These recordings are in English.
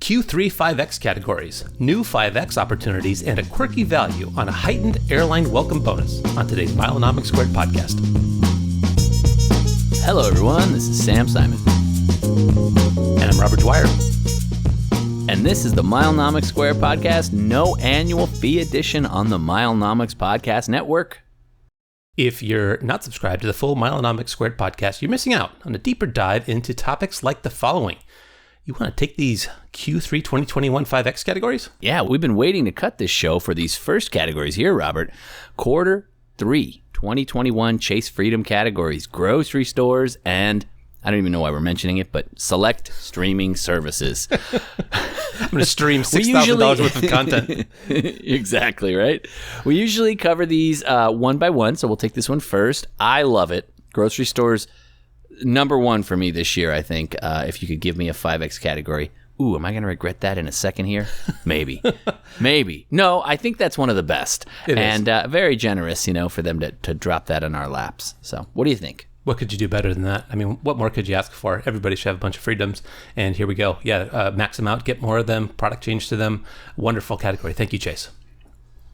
Q3 5X categories, new 5X opportunities, and a quirky value on a heightened airline welcome bonus on today's Milenomics Squared podcast. Hello, everyone. This is Sam Simon. And I'm Robert Dwyer. And this is the Milenomics Squared podcast, no annual fee edition on the Milenomics Podcast Network. If you're not subscribed to the full Milenomics Squared podcast, you're missing out on a deeper dive into topics like the following. You want to take these Q3 2021 5X categories? Yeah, we've been waiting to cut this show for these first categories here, Robert. Quarter 3, 2021 Chase Freedom categories, grocery stores, and I don't even know why we're mentioning it, but select streaming services. I'm going to stream $6,000 worth of content. Exactly, right? We usually cover these one by one, so we'll take this one first. I love it. Grocery stores, number one for me this year, I think, if you could give me a 5X category. Ooh, am I going to regret that in a second here? Maybe. Maybe. No, I think that's one of the best. It is. And very generous, for them to drop that in our laps. So what do you think? What could you do better than that? I mean, what more could you ask for? Everybody should have a bunch of freedoms. And here we go. Yeah, max them out, get more of them, product change to them. Wonderful category. Thank you, Chase.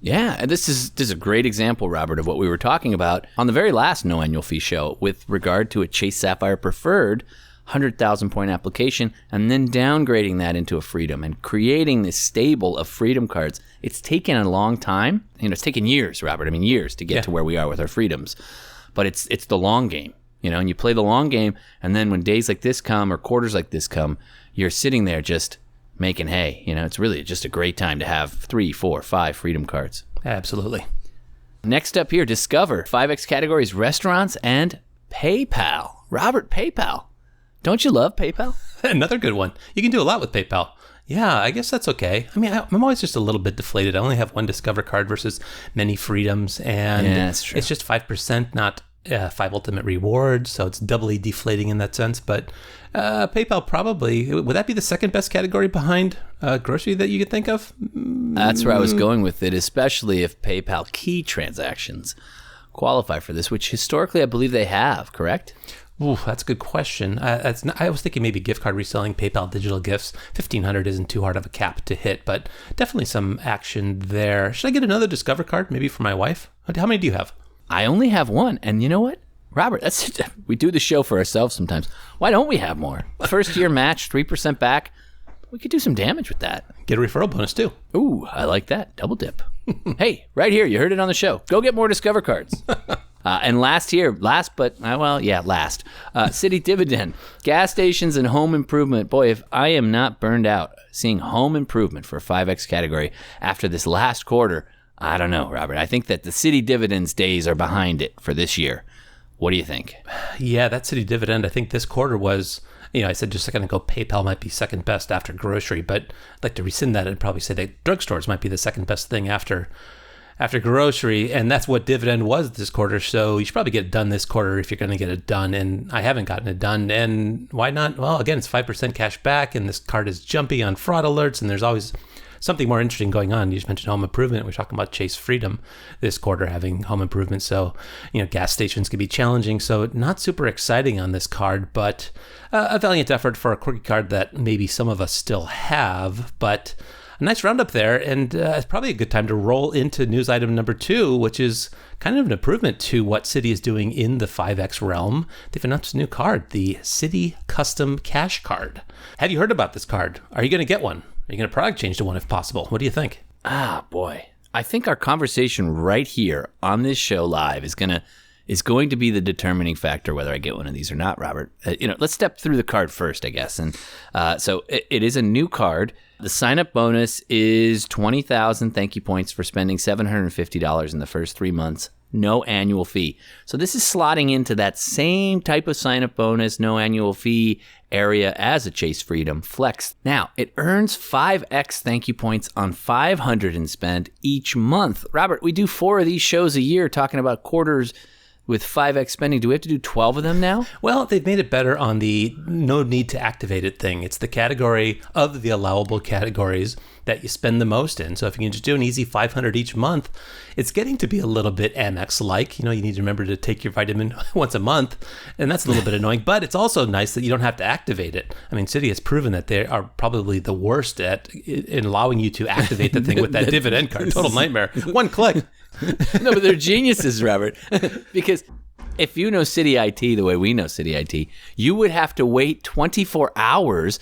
Yeah, and this is a great example, Robert, of what we were talking about on the very last no annual fee show with regard to a Chase Sapphire Preferred 100,000 point application and then downgrading that into a Freedom and creating this stable of Freedom cards. It's taken a long time. It's taken years, Robert. I mean, years to get to where we are with our Freedoms. But it's the long game. And you play the long game, and then when days like this come or quarters like this come, you're sitting there just making hay. It's really just a great time to have 3, 4, 5 Freedom cards. Absolutely. Next up here, Discover 5X categories, restaurants, and PayPal. Robert, PayPal. Don't you love PayPal? Another good one. You can do a lot with PayPal. Yeah, I guess that's okay. I mean, I'm always just a little bit deflated. I only have one Discover card versus many Freedoms, and that's true. It's just 5%, not 5 ultimate rewards, so it's doubly deflating in that sense. But PayPal probably, would that be the second best category behind grocery that you could think of? That's where I was going with it, especially if PayPal key transactions qualify for this, which historically I believe they have, correct? Ooh, that's a good question. I was thinking maybe gift card reselling, PayPal digital gifts. 1,500 isn't too hard of a cap to hit, but definitely some action there. Should I get another Discover card, maybe for my wife? How many do you have? I only have one, and you know what, Robert? We do the show for ourselves sometimes. Why don't we have more? First year match, 3% back. We could do some damage with that. Get a referral bonus too. Ooh, I like that. Double dip. Hey, right here, you heard it on the show. Go get more Discover cards. And last, Citi Dividend, gas stations and home improvement. Boy, if I am not burned out seeing home improvement for 5X category after this last quarter, I don't know, Robert. I think that the Citi Dividends days are behind it for this year. What do you think? Yeah, that Citi Dividend, I think this quarter was, I said just a second ago, PayPal might be second best after grocery, but I'd like to rescind that and probably say that drugstores might be the second best thing after grocery, and that's what Dividend was this quarter. So you should probably get it done this quarter if you're going to get it done, and I haven't gotten it done. And why not? Well, again, it's 5% cash back, and this card is jumpy on fraud alerts, and there's always something more interesting going on. You just mentioned home improvement. We're talking about Chase Freedom this quarter having home improvement. So, gas stations can be challenging. So not super exciting on this card, but a valiant effort for a quirky card that maybe some of us still have, but a nice roundup there. And it's probably a good time to roll into news item number 2, which is kind of an improvement to what Citi is doing in the 5X realm. They've announced a new card, the Citi Custom Cash Card. Have you heard about this card? Are you going to get one? Are you going to product change to one if possible? What do you think? Boy. I think our conversation right here on this show live is going to be the determining factor whether I get one of these or not, Robert. Let's step through the card first, I guess. And so it is a new card. The sign-up bonus is 20,000 thank you points for spending $750 in the first 3 months. No annual fee. So this is slotting into that same type of sign-up bonus, no annual fee area as a Chase Freedom Flex. Now, it earns 5X thank you points on 500 in spend each month. Robert, we do 4 of these shows a year talking about quarters with 5X spending. Do we have to do 12 of them now? Well, they've made it better on the no need to activate it thing. It's the category of the allowable categories that you spend the most in. So if you can just do an easy $500 each month, it's getting to be a little bit Amex-like. You need to remember to take your vitamin once a month, and that's a little bit annoying. But it's also nice that you don't have to activate it. I mean, Citi has proven that they are probably the worst in allowing you to activate the thing with that Dividend card. Total nightmare. One click. No, but they're geniuses, Robert, because if you know Citi IT the way we know Citi IT, you would have to wait 24 hours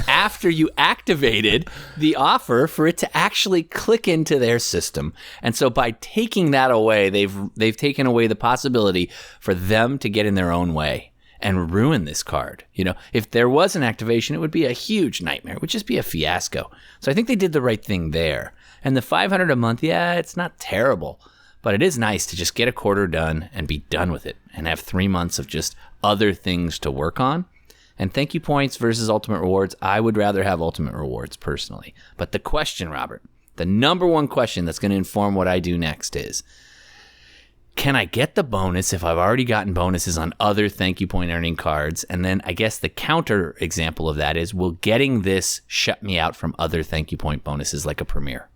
after you activated the offer for it to actually click into their system. And so by taking that away, they've taken away the possibility for them to get in their own way and ruin this card. If there was an activation, it would be a huge nightmare. It would just be a fiasco. So I think they did the right thing there. And the $500 a month, yeah, it's not terrible. But it is nice to just get a quarter done and be done with it and have 3 months of just other things to work on. And thank you points versus ultimate rewards, I would rather have ultimate rewards personally. But the question, Robert, the number one question that's going to inform what I do next is, can I get the bonus if I've already gotten bonuses on other thank you point earning cards? And then I guess the counter example of that is, will getting this shut me out from other thank you point bonuses like a Premier?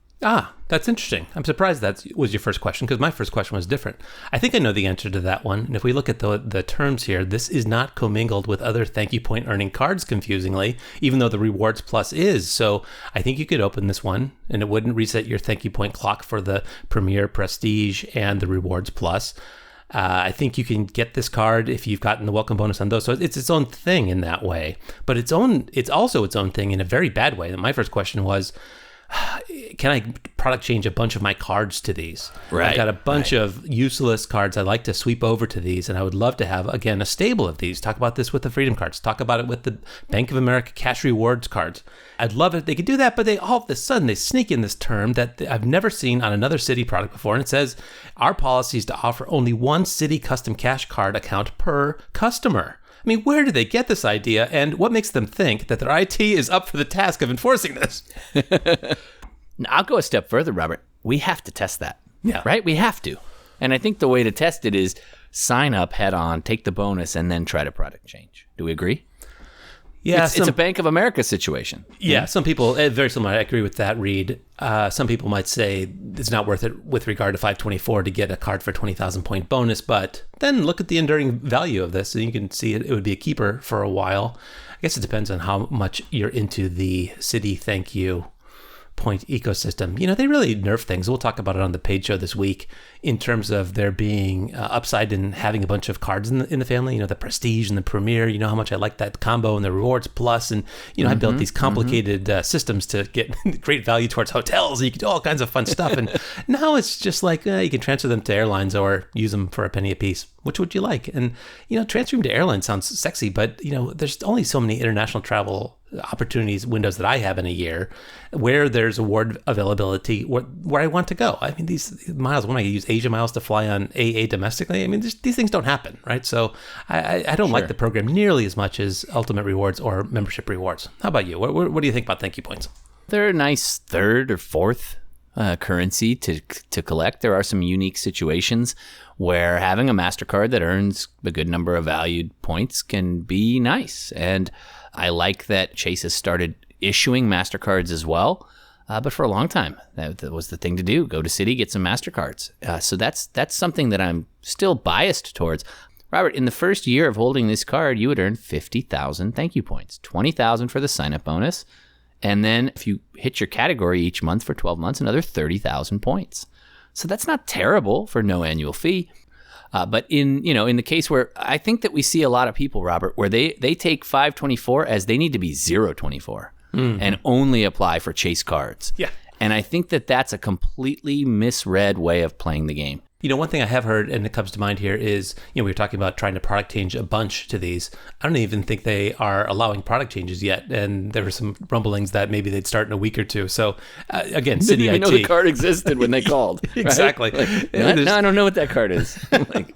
That's interesting. I'm surprised that was your first question, because my first question was different. I think I know the answer to that one. And if we look at the terms here, this is not commingled with other thank you point earning cards, confusingly, even though the Rewards Plus is. So I think you could open this one and it wouldn't reset your thank you point clock for the Premier, Prestige, and the Rewards Plus. I think you can get this card if you've gotten the welcome bonus on those. So it's its own thing in that way. But it's also its own thing in a very bad way. And my first question was, can I product change a bunch of my cards to these? Right. I've got a bunch of useless cards I'd like to sweep over to these, and I would love to have, again, a stable of these. Talk about this with the Freedom cards. Talk about it with the Bank of America Cash Rewards cards. I'd love it. They could do that, but all of a sudden they sneak in this term that I've never seen on another Citi product before, and it says, our policy is to offer only one Citi Custom Cash Card account per customer. I mean, where did they get this idea, and what makes them think that their IT is up for the task of enforcing this? Now, I'll go a step further, Robert. We have to test that. Yeah. Right? We have to. And I think the way to test it is sign up head on, take the bonus, and then try to product change. Do we agree? Yeah, it's a Bank of America situation. Yeah, some people, very similar. I agree with that, Reed. Some people might say it's not worth it with regard to 524 to get a card for 20,000 point bonus, but then look at the enduring value of this, and you can see it would be a keeper for a while. I guess it depends on how much you're into the Citi thank you point ecosystem. They really nerf things. We'll talk about it on the Page Show this week in terms of there being upside in having a bunch of cards in the family, the Prestige and the Premier. You know how much I like that combo and the Rewards Plus. And, I built these complicated systems to get great value towards hotels. You can do all kinds of fun stuff. And now it's just like you can transfer them to airlines or use them for a penny a piece. Which would you like? And, transferring to airlines sounds sexy, but, there's only so many international travel opportunities windows that I have in a year where there's award availability where I want to go. I mean, these miles, when I use Asia miles to fly on AA domestically, I mean, these things don't happen, right? So I don't like the program nearly as much as Ultimate Rewards or Membership Rewards. How about you? What do you think about thank you points? They're a nice third or fourth currency to collect. There are some unique situations where having a MasterCard that earns a good number of valued points can be nice. And I like that Chase has started issuing MasterCards as well. But for a long time, that was the thing to do. Go to Citi, get some MasterCards. So that's something that I'm still biased towards. Robert, in the first year of holding this card, you would earn 50,000 thank you points, 20,000 for the sign-up bonus. And then if you hit your category each month for 12 months, another 30,000 points. So that's not terrible for no annual fee. But in the case where I think that we see a lot of people, Robert, where they take 524 as they need to be 024 and only apply for Chase cards. Yeah. And I think that that's a completely misread way of playing the game. One thing I have heard, and it comes to mind here, is, we were talking about trying to product change a bunch to these. I don't even think they are allowing product changes yet. And there were some rumblings that maybe they'd start in a week or two. So, again, Citi IT. Didn't even know the card existed when they called. Exactly. Right? No, I don't know what that card is.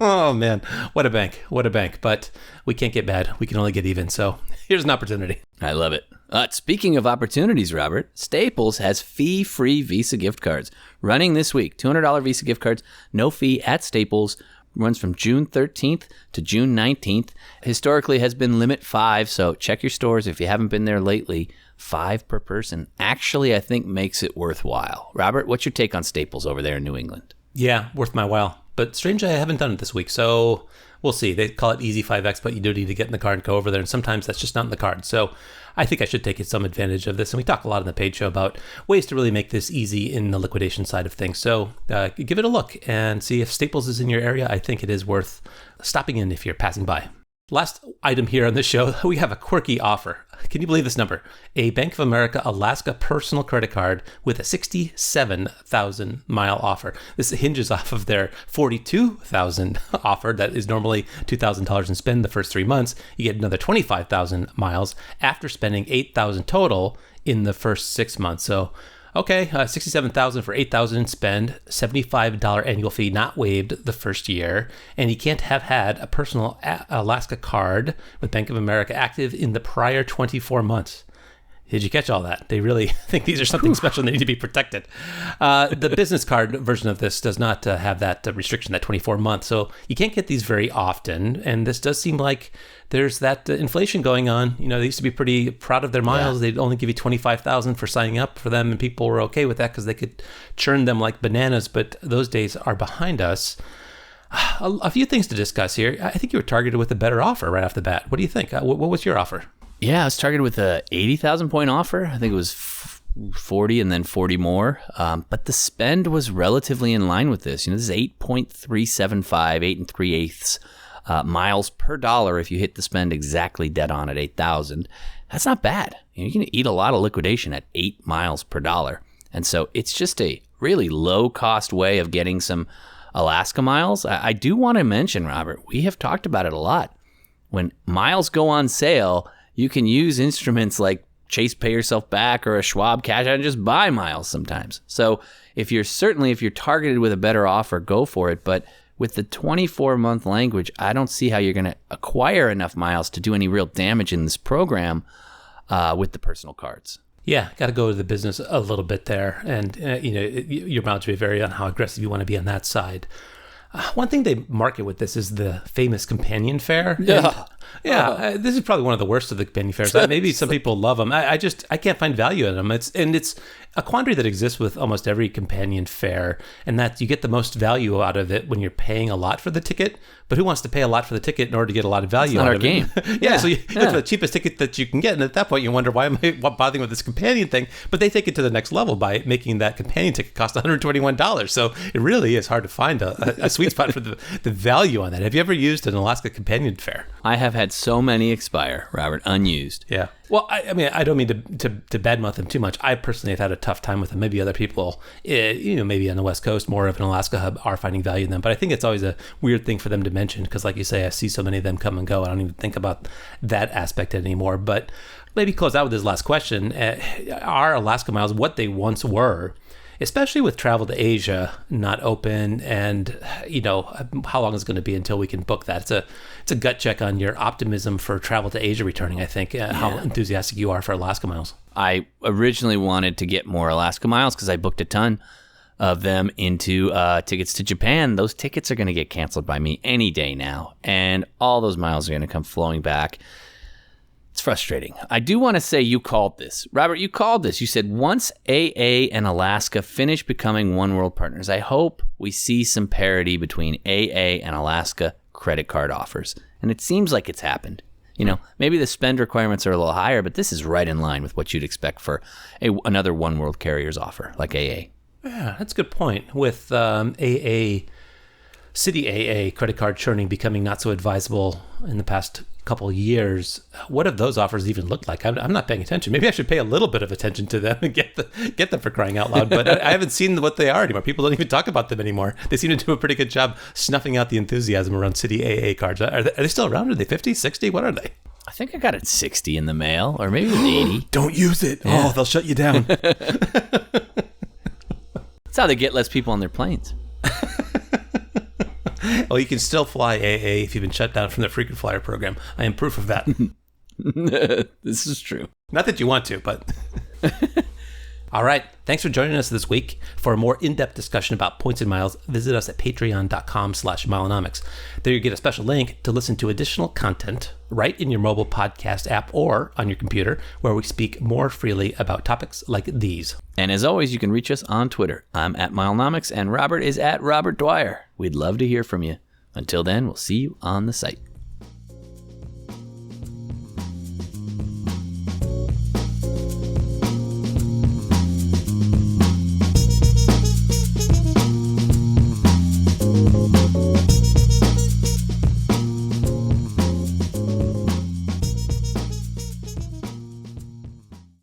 Oh, man. What a bank. What a bank. But we can't get bad. We can only get even. So here's an opportunity. I love it. Speaking of opportunities, Robert, Staples has fee-free Visa gift cards running this week. $200 Visa gift cards, no fee at Staples. Runs from June 13th to June 19th. Historically has been limit 5, so check your stores if you haven't been there lately. $5 per person actually, I think, makes it worthwhile. Robert, what's your take on Staples over there in New England? Yeah, worth my while. But strangely, I haven't done it this week, so we'll see. They call it Easy 5X, but you do need to get in the card and go over there, and sometimes that's just not in the card. So I think I should take some advantage of this. And we talk a lot on the Paid Show about ways to really make this easy in the liquidation side of things. So give it a look and see if Staples is in your area. I think it is worth stopping in if you're passing by. Last item here on the show, we have a quirky offer. Can you believe this number? A Bank of America Alaska personal credit card with a 67,000 mile offer. This hinges off of their 42,000 offer that is normally $2,000 in spend the first 3 months. You get another 25,000 miles after spending 8,000 total in the first 6 months. So okay, 67,000 for 8,000 in spend, $75 annual fee not waived the first year, and you can't have had a personal Alaska card with Bank of America active in the prior 24 months. Did you catch all that? They really think these are something special and they need to be protected. The business card version of this does not have that restriction, that 24 months. So you can't get these very often. And this does seem like there's that inflation going on. You know, they used to be pretty proud of their miles. Yeah. They'd only give you 25,000 for signing up for them. And people were okay with that because they could churn them like bananas. But those days are behind us. A few things to discuss here. I think you were targeted with a better offer right off the bat. What do you think? What was your offer? Yeah, I was targeted with a 80,000 point offer. I think it was 40 and then 40 more. But the spend was relatively in line with this. You know, this is 8.375, 8 3/8 miles per dollar if you hit the spend exactly dead on at 8,000. That's not bad. You can eat a lot of liquidation at 8 miles per dollar. And so it's just a really low cost way of getting some Alaska miles. I do want to mention, Robert, we have talked about it a lot. When miles go on sale, you can use instruments like Chase Pay Yourself Back or a Schwab Cash Out and just buy miles sometimes. So if you're targeted with a better offer, go for it. But with the 24-month language, I don't see how you're going to acquire enough miles to do any real damage in this program with the personal cards. Yeah, got to go to the business a little bit there. And, your mileage may vary on how aggressive you want to be on that side. One thing they market with this is the famous companion fare. Yeah. This is probably one of the worst of the companion fares. Maybe some people love them. I can't find value in them. It's a quandary that exists with almost every companion fare, and that you get the most value out of it when you're paying a lot for the ticket. But who wants to pay a lot for the ticket in order to get a lot of value out of it? It's not our game. So you go for the cheapest ticket that you can get, and at that point you wonder, why am I bothering with this companion thing? But they take it to the next level by making that companion ticket cost $121. So it really is hard to find a sweet spot for the value on that. Have you ever used an Alaska companion fare? I have had so many expire, Robert, unused. Yeah. Well, I don't mean to badmouth them too much. I personally have had a tough time with them. Maybe other people, maybe on the West Coast, more of an Alaska hub, are finding value in them. But I think it's always a weird thing for them to mention because, like you say, I see so many of them come and go. I don't even think about that aspect anymore. But maybe close out with this last question. Are Alaska miles what they once were? Especially with travel to Asia not open, and how long is it going to be until we can book that? It's a gut check on your optimism for travel to Asia returning. I think how enthusiastic you are for Alaska miles. I originally wanted to get more Alaska miles because I booked a ton of them into tickets to Japan. Those tickets are going to get canceled by me any day now, and all those miles are going to come flowing back. It's frustrating. I do want to say you called this. Robert, you called this. You said once AA and Alaska finish becoming One World partners, I hope we see some parity between AA and Alaska credit card offers. And it seems like it's happened. Maybe the spend requirements are a little higher, but this is right in line with what you'd expect for another One World carrier's offer, like AA. Yeah, that's a good point. With AA, Citi AA credit card churning becoming not so advisable in the past couple of years, what have those offers even looked like? I'm not paying attention. Maybe I should pay a little bit of attention to them and get them for crying out loud. But I haven't seen what they are anymore. People don't even talk about them anymore. They seem to do a pretty good job snuffing out the enthusiasm around Citi AA cards. Are they still around? Are they 50, 60? What are they? I think I got it 60 in the mail, or maybe it was 80. Don't use it. Yeah. Oh, they'll shut you down. That's how they get less people on their planes. Well, you can still fly AA if you've been shut down from the frequent flyer program. I am proof of that. This is true. Not that you want to, but... All right. Thanks for joining us this week. For a more in-depth discussion about points and miles, visit us at patreon.com/milenomics. There you get a special link to listen to additional content right in your mobile podcast app or on your computer, where we speak more freely about topics like these. And as always, you can reach us on Twitter. I'm at Milenomics and Robert is at Robert Dwyer. We'd love to hear from you. Until then, we'll see you on the site.